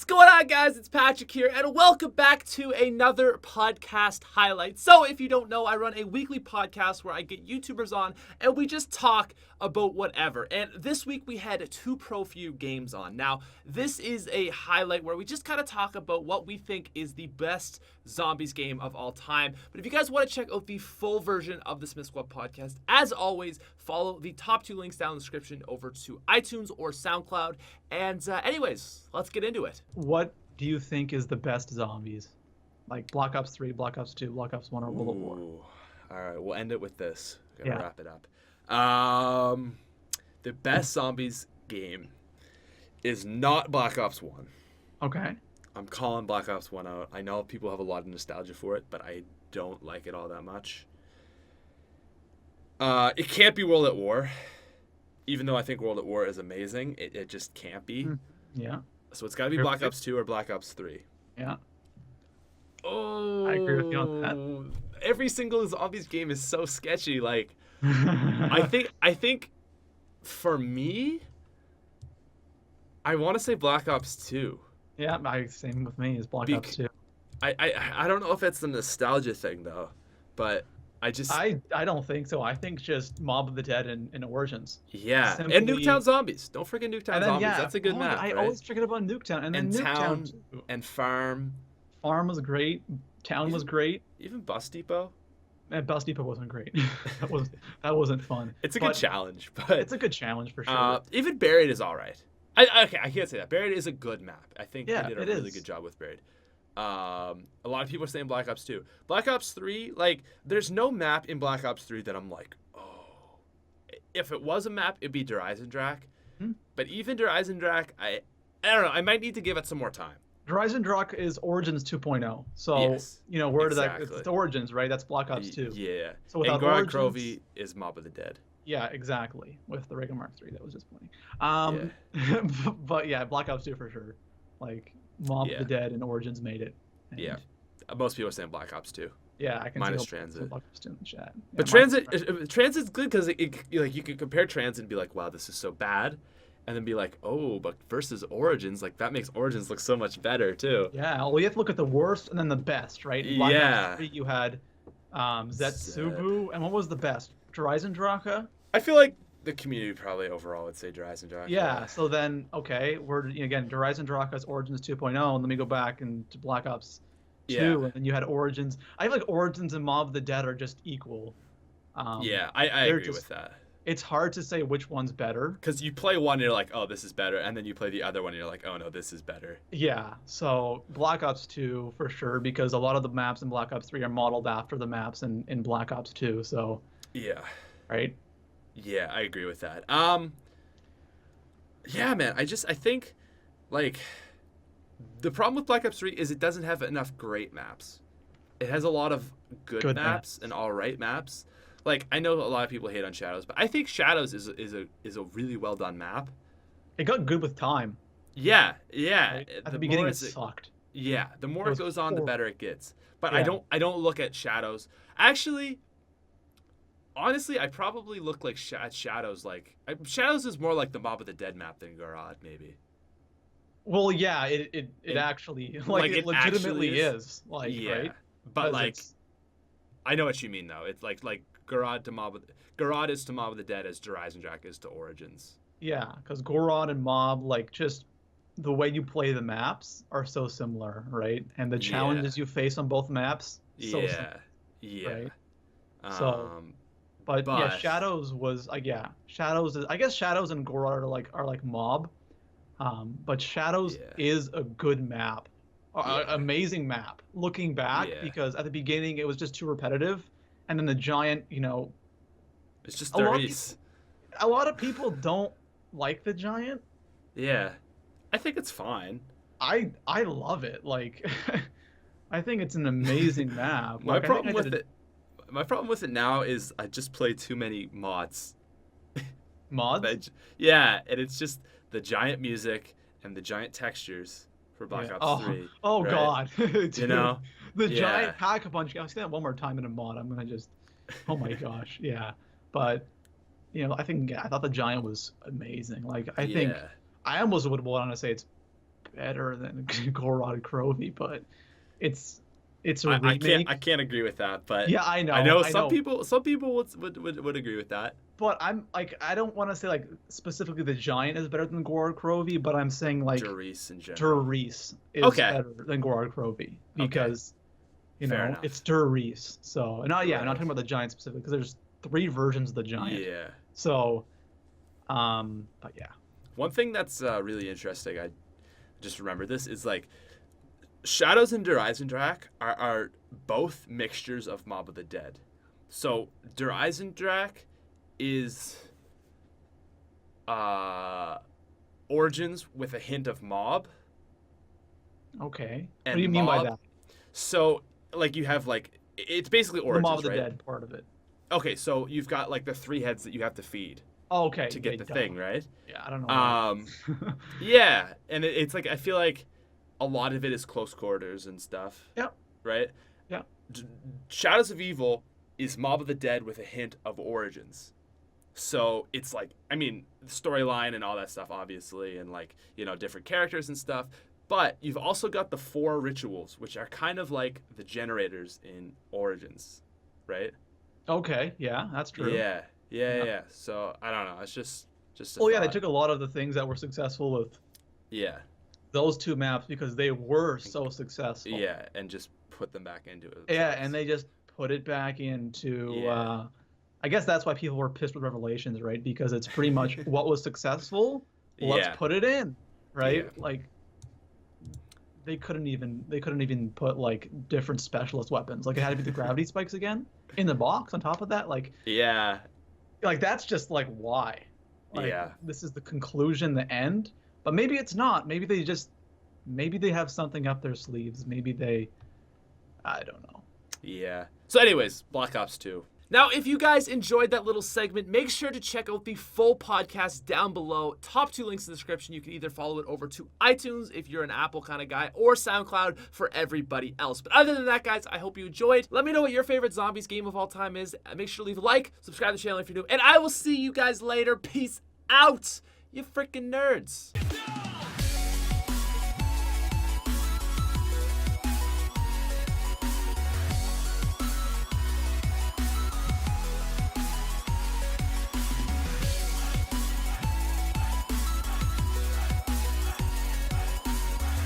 going on, guys? It's Patrick here, and welcome back to another podcast highlight. So, if you don't know, I run a weekly podcast where I get YouTubers on, and we just talk about whatever. And this week, we had two ProFew games on. Now, this is a highlight where we just kind of talk about what we think is the best zombies game of all time. But if you guys want to check out the full version of the Smith Squad podcast, as always, follow the top two links down in the description over to iTunes or SoundCloud. And anyways, let's get into it. What do you think is the best zombies? Like Black Ops 3, Black Ops 2, Black Ops 1, or World of War? All right, we'll end it with this. Gotta Yeah. wrap it up. The best zombies game is not Black Ops 1. Okay. I'm calling Black Ops 1 out. I know people have a lot of nostalgia for it, but I don't like it all that much. It can't be World at War. Even though I think World at War is amazing, it just can't be. Yeah. So it's got to be Black Ops 2 or Black Ops 3. Yeah. Oh, I agree with you on that. Every single zombies game is so sketchy. Like, I think for me, I want to say Black Ops 2. Yeah, same with me as Black Ops 2. I don't know if it's the nostalgia thing though, but I don't think so. I think just Mob of the Dead and Origins. Yeah, Simply... and Nuketown Zombies. Don't forget Nuketown Zombies. Yeah, That's a good map. I right? always forget about Nuketown. And then Town Nuketown and Farm. Farm was great. Town was great. Even Bus Depot. And Bus Depot wasn't great. that wasn't fun. It's a good challenge, but it's a good challenge for sure. Even Buried is all right. I can't say that. Buried is a good map. I think they did a really good job with Buried. A lot of people are saying Black Ops 2. Black Ops 3, like, there's no map in Black Ops 3 that I'm like, oh. If it was a map, it'd be Der Eisendrache. But even Der Eisendrache, I don't know. I might need to give it some more time. Der Eisendrache is Origins 2.0. So, yes, where did that... It's Origins, right? That's Black Ops 2. Yeah. So without and Goran Origins... Krovi is Mob of the Dead. Yeah, exactly. With the Reagan Mark III, that was disappointing. But yeah, Black Ops 2 for sure. Like, Mob of the Dead and Origins made it. And most people are saying Black Ops 2. Yeah, I can minus see Transit. Black Ops 2 in the chat. Yeah, but Transit's good because you can compare Transit and be like, wow, this is so bad, and then be like, oh, but versus Origins, like that makes Origins look so much better too. Yeah, well, you have to look at the worst and then the best, right? In Black Ops 3, you had Zetsubu, and what was the best? Der Eisendrache? I feel like the community probably overall would say Der Eisendrache. Yeah, so then, okay, we're, again, Der Eisendrache is Origins 2.0, and let me go back into Black Ops 2, and then you had Origins. I feel like Origins and Mob of the Dead are just equal. I agree with that. It's hard to say which one's better. Because you play one and you're like, oh, this is better, and then you play the other one and you're like, oh, no, this is better. Yeah, so Black Ops 2 for sure, because a lot of the maps in Black Ops 3 are modeled after the maps in Black Ops 2, so... Yeah. Right? Yeah, I agree with that. Yeah, man, I think, like, the problem with Black Ops 3 is it doesn't have enough great maps. It has a lot of good maps and all right maps. Like, I know a lot of people hate on Shadows, but I think Shadows is a really well done map. It got good with time. Yeah. Right? At the beginning, it sucked. Yeah, the more it goes on, the better it gets. But I don't look at Shadows. Actually, honestly, I probably look like at Shadows like Shadows is more like the Mob of the Dead map than Garad, maybe. Well, yeah, it actually it legitimately is. Like, yeah, right? But like, I know what you mean though. It's like Garad is to Mob of the Dead as Der Eisendrache is to Origins. Yeah, because Gorod and Mob, like, just the way you play the maps are so similar, right? And the challenges you face on both maps, so similar, right? So, but yeah, Shadows was Shadows is, I guess Shadows and Gorod are like Mob, but Shadows is a good map, amazing map. Looking back, because at the beginning it was just too repetitive, and then the giant, it's just a lot of people don't like the giant. Yeah, I think it's fine. I love it. Like, I think it's an amazing map. My problem with it now is I just play too many mods. Mods? Yeah, and it's just the giant music and the giant textures for Black Ops 3. Oh, right? God. Dude, the giant Pack-a-Punch. I'll say that one more time in a mod. I'm going to just... Oh, my gosh. Yeah. But, I thought the giant was amazing. Like, I think... I almost would want to say better than Gorod Krovi, but it's a remake. I can't agree with that, but yeah, I know. I know some people would agree with that. But I'm like, I don't want to say like specifically the Giant is better than Gorod Krovi, but I'm saying like Durice in general. Durice is better than Gorod Krovi because you know enough. it's Durice. So and I'm not talking about the Giant specifically because there's 3 versions of the Giant. Yeah. So, but yeah. One thing that's really interesting, I just remember this, is like Shadows and Der Eisendrache are both mixtures of Mob of the Dead. So Der Eisendrache is Origins with a hint of Mob. Okay. And what do you mean by that? So like you have like it's basically Origins, the Mob of the right? Dead part of it. Okay, so you've got like the 3 heads that you have to feed. Oh, okay. To get the thing, right? Yeah, I don't know. Yeah, and it's like I feel like a lot of it is close quarters and stuff. Yep. Right? Yeah. Shadows of Evil is Mob of the Dead with a hint of Origins. So it's like, I mean, the storyline and all that stuff, obviously, and like, you know, different characters and stuff. But you've also got the 4 rituals, which are kind of like the generators in Origins, right? Okay, yeah, that's true. Yeah. So I don't know. It's just. Well, yeah, they took a lot of the things that were successful with. Yeah. Those 2 maps because they were so successful. Yeah, and just put them back into it. Yeah, and they just put it back into. I guess that's why people were pissed with Revelations, right? Because it's pretty much what was successful. Let's put it in, right? Yeah. Like. They couldn't even put like different specialist weapons. Like it had to be the gravity spikes again in the box. On top of that, like like that's just like why. Like, this is the conclusion, the end. But maybe it's not. Maybe they have something up their sleeves. Maybe I don't know. Yeah. So, anyways, Black Ops 2. Now, if you guys enjoyed that little segment, make sure to check out the full podcast down below. Top 2 links in the description. You can either follow it over to iTunes if you're an Apple kind of guy, or SoundCloud for everybody else. But other than that, guys, I hope you enjoyed. Let me know what your favorite zombies game of all time is. Make sure to leave a like, subscribe to the channel if you're new, and I will see you guys later. Peace out, you freaking nerds.